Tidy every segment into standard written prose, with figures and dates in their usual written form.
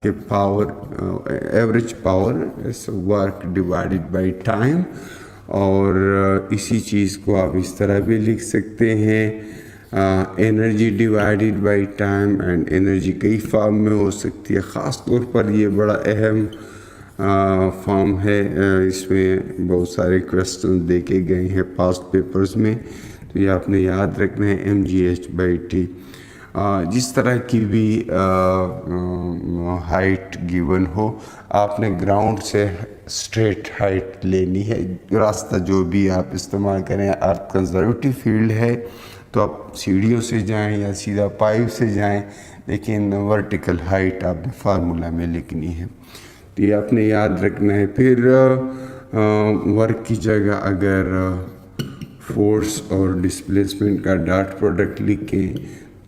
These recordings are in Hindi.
कि power average power is work divided by time. और इसी चीज़ को आप इस तरह भी लिख सकते हैं, energy divided by time. And energy कई फॉर्म में हो सकती है, ख़ास तौर पर ये बड़ा अहम फॉर्म है। इसमें बहुत सारे क्वेश्चन देके गए हैं पास्ट पेपर्स में, तो ये आपने याद रखना है mgh/t। जिस तरह की भी हाइट गिवन हो, आपने ग्राउंड से स्ट्रेट हाइट लेनी है। रास्ता जो भी आप इस्तेमाल करें, अर्थ कंजर्वेटिव फील्ड है तो आप सीढ़ियों से जाएं या सीधा पाइप से जाएं, लेकिन वर्टिकल हाइट आपने फार्मूला में लिखनी है, तो ये आपने याद रखना है। फिर वर्क की जगह अगर फोर्स और डिस्प्लेसमेंट का डॉट प्रोडक्ट लिखें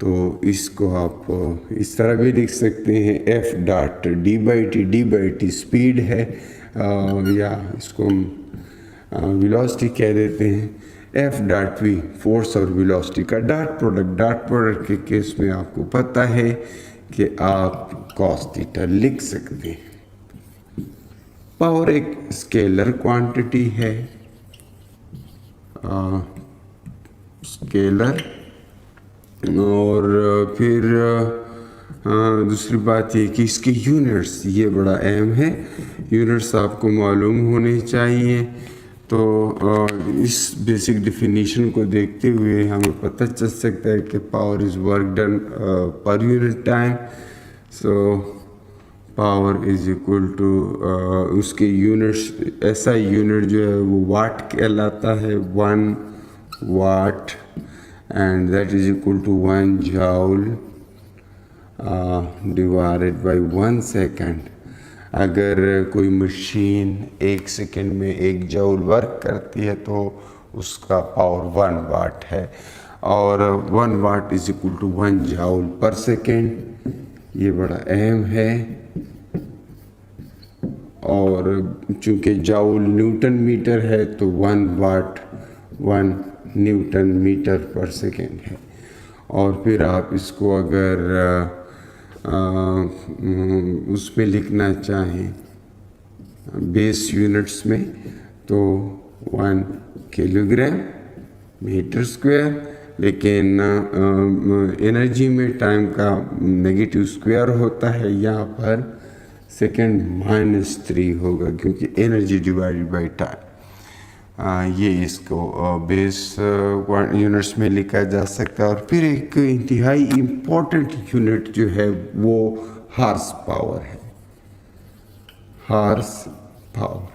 तो इसको आप इस तरह भी लिख सकते हैं, F dot D by T speed है, या इसको हम वेलोसिटी कह देते हैं। एफ डॉट वी फोर्स और वेलोसिटी का डॉट प्रोडक्ट। डॉट प्रोडक्ट के केस में आपको पता है कि आप कॉस थीटा लिख सकते हैं। पावर एक स्केलर क्वांटिटी है, स्केलर। और फिर दूसरी बात ये कि इसके यूनिट्स, ये बड़ा अहम है, यूनिट्स आपको मालूम होने चाहिए। तो इस बेसिक डेफिनेशन को देखते हुए हमें पता चल सकता है कि power is work done per unit time. So power is equal to उसके यूनिट्स, ऐसा यूनिट जो है वो वाट कहलाता है, 1 वाट, and that is equal to 1 joule divided by 1 second। अगर कोई मशीन 1 सेकेंड में 1 जूल वर्क करती है तो उसका पावर 1 वाट है, और 1 watt is equal to 1 joule per second. ये बड़ा अहम है। और चूंकि जूल न्यूटन मीटर है तो 1 वाट 1 न्यूटन मीटर पर सेकेंड है। और फिर आप इसको अगर उसमें लिखना चाहें बेस यूनिट्स में तो 1 किलोग्राम मीटर स्क्वायर, लेकिन एनर्जी में टाइम का नेगेटिव स्क्वायर होता है, यहाँ पर सेकेंड -3 होगा क्योंकि एनर्जी डिवाइडेड बाय टाइम। ये इसको बेस यूनिट्स में लिखा जा सकता है। और फिर एक इंतहाई इम्पोर्टेंट यूनिट जो है वो हार्स पावर है, हार्स पावर।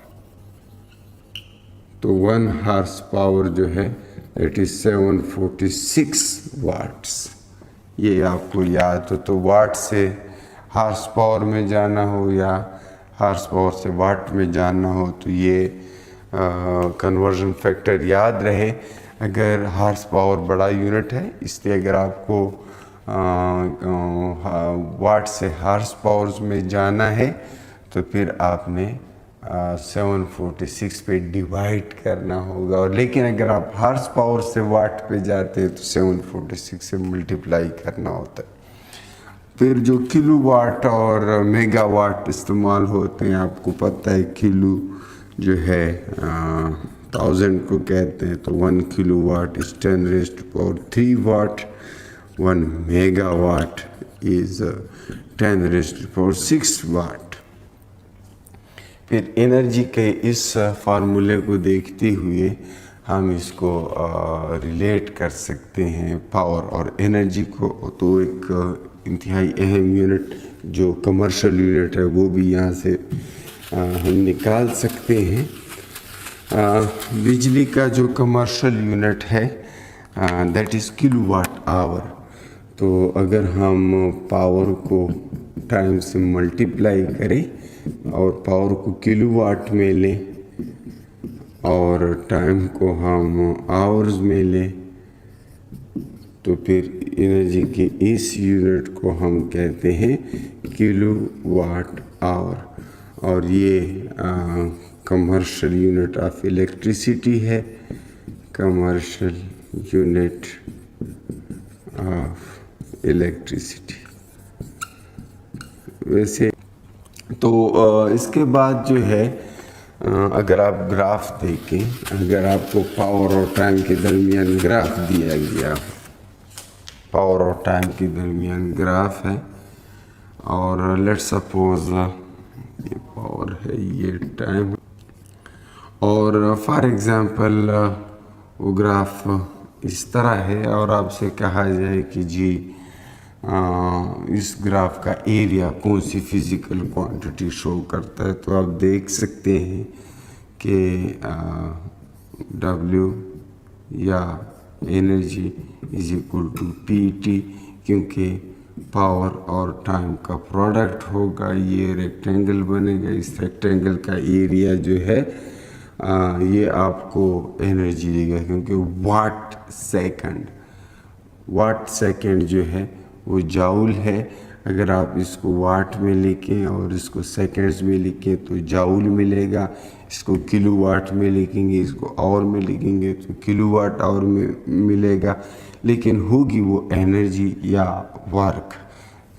तो 1 हार्स पावर जो है इट इज 746 वाट्स। ये आपको याद हो तो वाट से हार्स पावर में जाना हो या हार्स पावर से वाट में जाना हो तो ये कन्वर्जन फैक्टर याद रहे। अगर हार्स पावर बड़ा यूनिट है, इसलिए अगर आपको वाट से हार्स पावर्स में जाना है तो फिर आपने 746 पे डिवाइड करना होगा। और लेकिन अगर आप हार्स पावर से वाट पे जाते हैं तो 746 से मल्टीप्लाई करना होता है। फिर जो किलो वाट और मेगावाट इस्तेमाल होते हैं, आपको पता है किलो जो है 1000 को कहते हैं, तो 1 kilowatt is 10⁻³ watt, 1 megawatt is 10⁻6 watt. फिर एनर्जी के इस फार्मूले को देखते हुए हम इसको रिलेट कर सकते हैं पावर और एनर्जी को। तो एक इंतहाई अहम यूनिट जो कमर्शियल यूनिट है वो भी यहाँ से हम निकाल सकते हैं। बिजली का जो कमर्शियल यूनिट है दैट इज़ किलोवाट आवर। तो अगर हम पावर को टाइम से मल्टीप्लाई करें और पावर को किलोवाट में लें और टाइम को हम आवर्स में लें तो फिर एनर्जी के इस यूनिट को हम कहते हैं किलोवाट आवर। और ये कमर्शियल यूनिट ऑफ इलेक्ट्रिसिटी है, कमर्शियल यूनिट ऑफ इलेक्ट्रिसिटी। वैसे तो इसके बाद जो है अगर आप ग्राफ देखें, अगर आपको पावर और टाइम के दरमियान ग्राफ दिया गया, पावर और टाइम के दरमियान ग्राफ है, और लेट्स सपोज ये पावर है, ये टाइम, और फॉर एग्ज़ाम्पल वो ग्राफ इस तरह है, और आपसे कहा जाए कि जी इस ग्राफ का एरिया कौन सी फिज़िकल क्वांटिटी शो करता है, तो आप देख सकते हैं कि W या energy is equal to PT, क्योंकि पावर और टाइम का प्रोडक्ट होगा, ये रेक्टेंगल बनेगा, इस रेक्टेंगल का एरिया जो है ये आपको एनर्जी देगा, क्योंकि वाट सेकंड जो है वो जाउल है। अगर आप इसको वाट में लिखें और इसको सेकंड्स में लिखें तो जाउल मिलेगा, इसको किलोवाट में लिखेंगे, इसको आवर में लिखेंगे तो किलोवाट आवर में मिलेगा, लेकिन होगी वो एनर्जी या वर्क।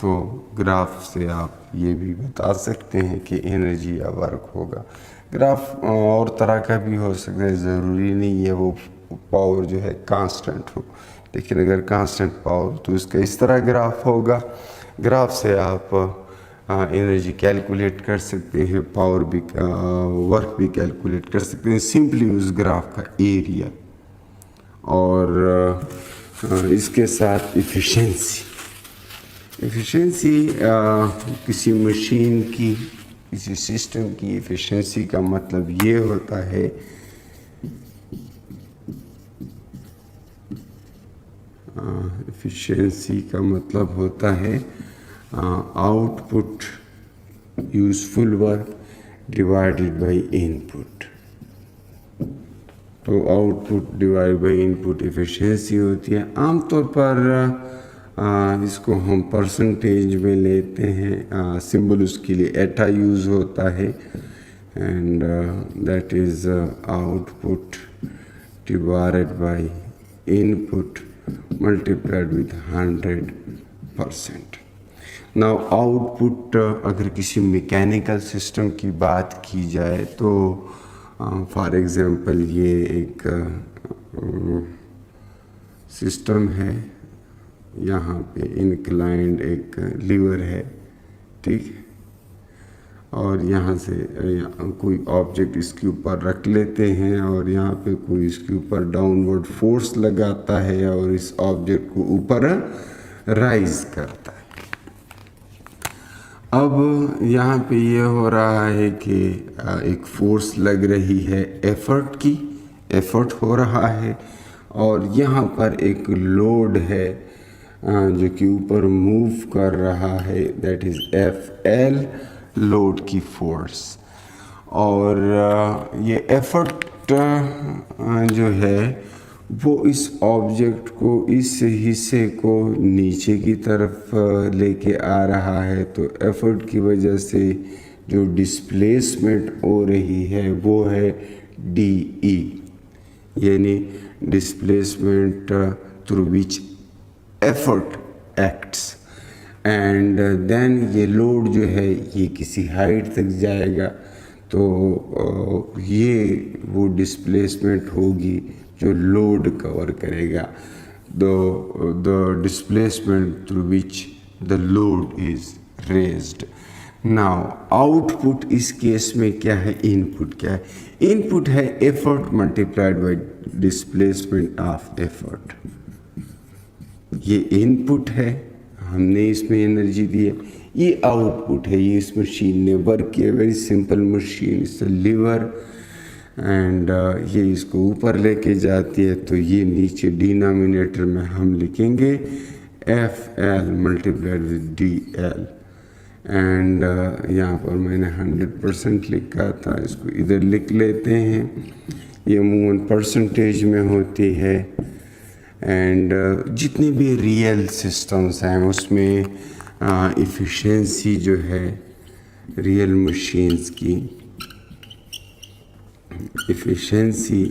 तो ग्राफ से आप ये भी बता सकते हैं कि एनर्जी या वर्क होगा। ग्राफ और तरह का भी हो सकता है, ज़रूरी नहीं है वो पावर जो है कांस्टेंट हो, लेकिन अगर कांस्टेंट पावर तो इसका इस तरह ग्राफ होगा। ग्राफ से आप एनर्जी कैलकुलेट कर सकते हैं, पावर भी वर्क भी कैलकुलेट कर सकते हैं, सिंपली उस ग्राफ का एरिया। और इसके साथ इफ़िशेंसी किसी मशीन की, किसी सिस्टम की इफ़िशेंसी का मतलब ये होता है इफ़िशेंसी का मतलब होता है output useful work divided by input. तो output divide by input efficiency होती है। आमतौर पर इसको हम परसेंटेज में लेते हैं, सिंबल उसके लिए एटा यूज़ होता है, and that is output divided by input multiplied with 100%। Now output अगर किसी मैकेनिकल सिस्टम की बात की जाए तो फॉर एग्ज़ाम्पल ये एक सिस्टम है, यहाँ पे इंक्लाइंड एक लीवर है, ठीक है, और यहाँ से कोई ऑब्जेक्ट इसके ऊपर रख लेते हैं और यहाँ पे कोई इसके ऊपर डाउनवर्ड फोर्स लगाता है और इस ऑब्जेक्ट को ऊपर राइज करता है। अब यहाँ पे ये हो रहा है कि एक फोर्स लग रही है, एफर्ट हो रहा है, और यहाँ पर एक लोड है जो कि ऊपर मूव कर रहा है, दैट इज़ FL, लोड की फोर्स। और ये एफर्ट जो है वो इस ऑब्जेक्ट को, इस हिस्से को नीचे की तरफ लेके आ रहा है। तो एफर्ट की वजह से जो डिस्प्लेसमेंट हो रही है वो है DE, यानी displacement through which effort acts, and then ये लोड जो है ये किसी हाइट तक जाएगा, तो ये वो डिस्प्लेसमेंट होगी जो लोड कवर करेगा, the displacement through which the load is raised. Now output इस केस में क्या है, इनपुट क्या है? इनपुट है effort multiplied by displacement of effort. ये इनपुट है, हमने इसमें एनर्जी दी है। ये आउटपुट है, ये इस मशीन ने वर्क किया, very simple machine, it's a lever, and ये इसको ऊपर लेके जाती है। तो ये नीचे डिनोमिनेटर में हम लिखेंगे FL multiplied with DL, and यहाँ पर मैंने 100% लिखा था, इसको इधर लिख लेते हैं। ये अमूमन परसेंटेज में होती है, एंड जितने भी रियल सिस्टम्स हैं उसमें इफ़िशेंसी जो है रियल मशीन्स की इफ़िशेंसी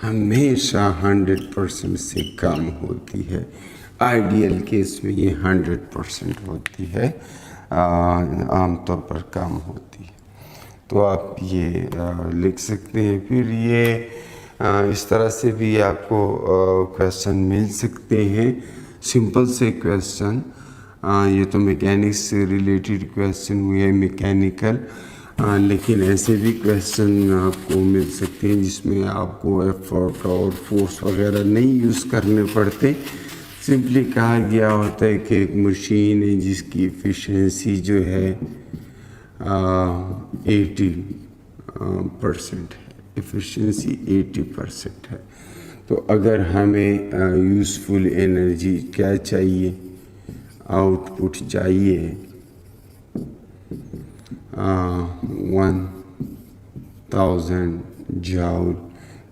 हमेशा 100% से कम होती है। आइडियल केस में ये 100% होती है, आमतौर पर कम होती है। तो आप ये लिख सकते हैं। फिर ये इस तरह से भी आपको क्वेश्चन मिल सकते हैं, सिंपल से क्वेश्चन। ये तो मैकेनिक्स से रिलेटेड क्वेश्चन हुए, मैकेनिकल। लेकिन ऐसे भी क्वेश्चन आपको मिल सकते हैं जिसमें आपको एफर्ट और फोर्स वगैरह नहीं यूज़ करने पड़ते। सिंपली कहा गया होता है कि एक मशीन है जिसकी एफिशिएंसी जो है 80% है, एफिशिएंसी 80% है। तो अगर हमें यूज़फुल एनर्जी क्या चाहिए, आउटपुट चाहिए 1000 जूल,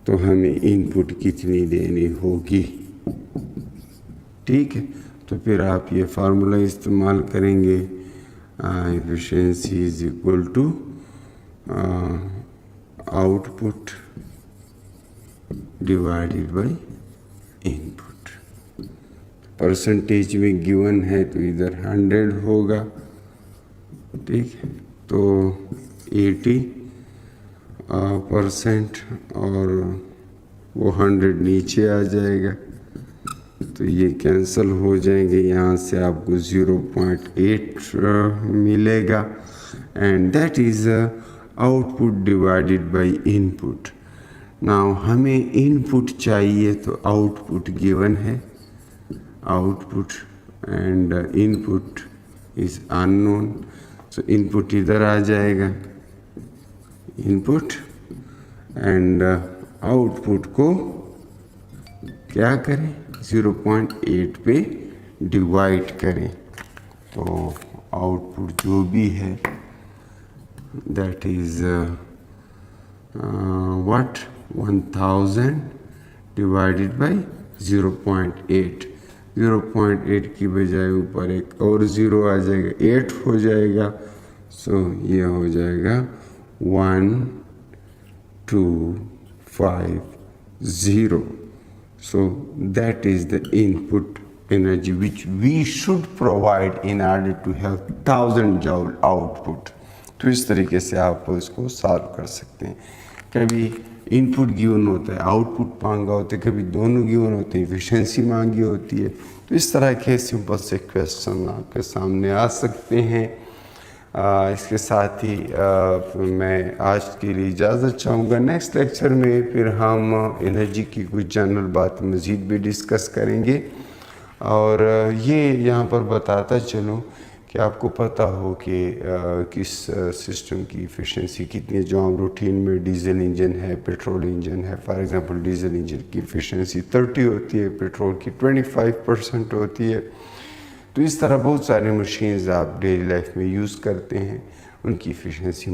तो हमें इनपुट कितनी देनी होगी। ठीक है, तो फिर आप ये फार्मूला इस्तेमाल करेंगे, efficiency is equal to output divided by input. Percentage में गिवन है तो इधर 100 होगा। ठीक है, तो 80% और वो 100 नीचे आ जाएगा, तो ये कैंसिल हो जाएंगे। यहाँ से आपको 0.8 मिलेगा, and that is output divided by input. Now हमें इनपुट चाहिए तो आउटपुट गिवन है, output and input is unknown. So input इधर आ जाएगा, इनपुट एंड आउटपुट को क्या करें, 0.8 पे डिवाइड करें। तो आउटपुट जो भी है that is what 1000 divided by 0.8। 0.8 की बजाय ऊपर एक और ज़ीरो आ जाएगा, 8 हो जाएगा। सो ये हो जाएगा 1250। So that is the input energy which we should provide in order to have 1000 joule output. तो इस तरीके से आप इसको सॉल्व कर सकते हैं। कभी इनपुट गिवन होता है, आउटपुट मांगा होता है, कभी दोनों गिवन होते हैं, एफिशिएंसी मांगी होती है। तो इस तरह के सिंपल से क्वेश्चन आपके सामने आ सकते हैं। इसके साथ ही मैं आज के लिए इजाज़त चाहूँगा। नेक्स्ट लेक्चर में फिर हम एनर्जी की कुछ जनरल बात मज़ीद भी डिस्कस करेंगे। और ये यहाँ पर बताता चलूँ कि आपको पता हो कि किस सिस्टम की एफिशिएंसी कितनी है। जो हम रूटीन में डीजल इंजन है, पेट्रोल इंजन है, फॉर एग्जांपल डीजल इंजन की एफिशिएंसी 30 होती है, पेट्रोल की 25% होती है। तो इस तरह बहुत सारे मशीन्स आप डेली लाइफ में यूज़ करते हैं, उनकी एफिशिएंसी